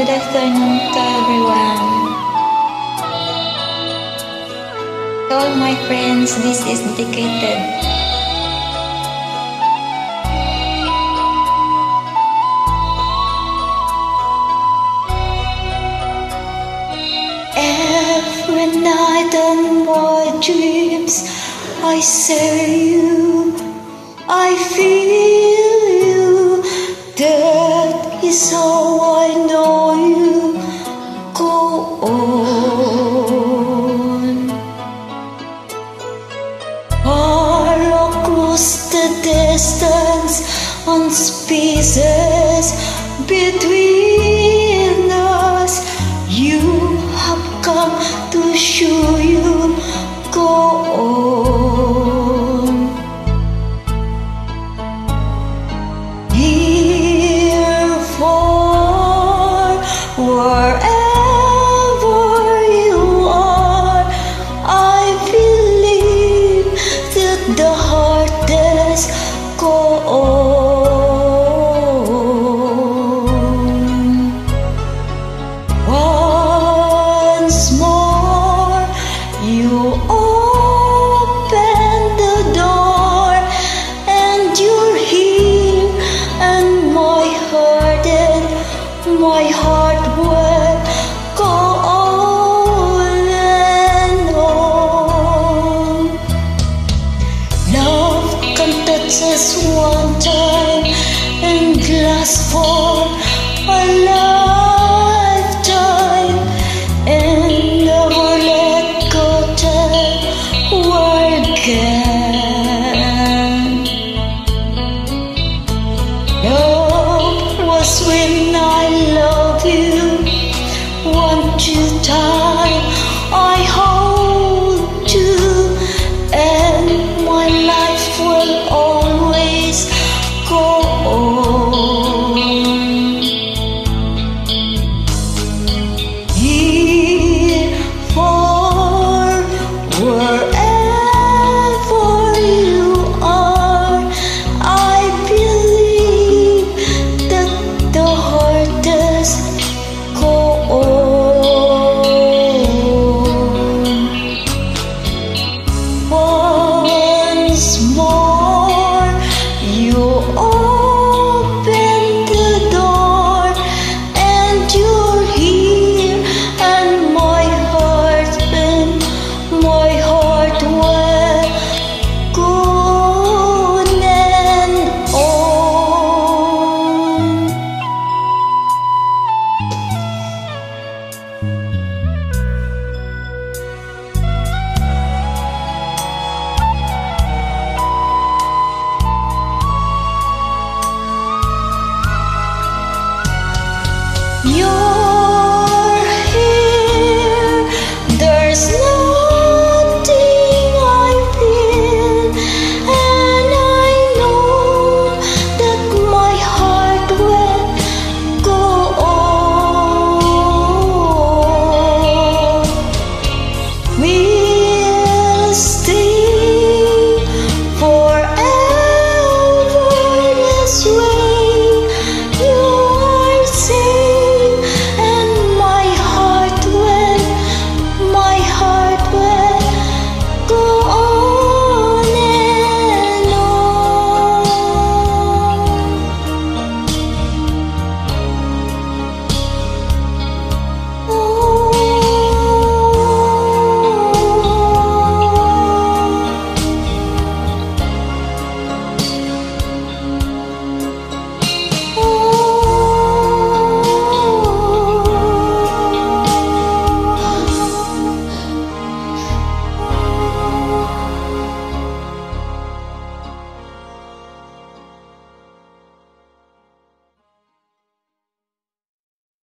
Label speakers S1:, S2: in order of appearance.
S1: Good afternoon to everyone. To all my friends, this is dedicated. Every night in my dreams, I say you, I feel you. That is how I know you. Go on. Far across the distance, on spaces between us, you have come to show you. Go on. Here for wherever you are, I believe that the heart does go on. Once more, you open the door, and you're here, and my heart will go on and on. Love can touch us one time and last for a lifetime, and never let go till we're again. Love was when I love you, want you time.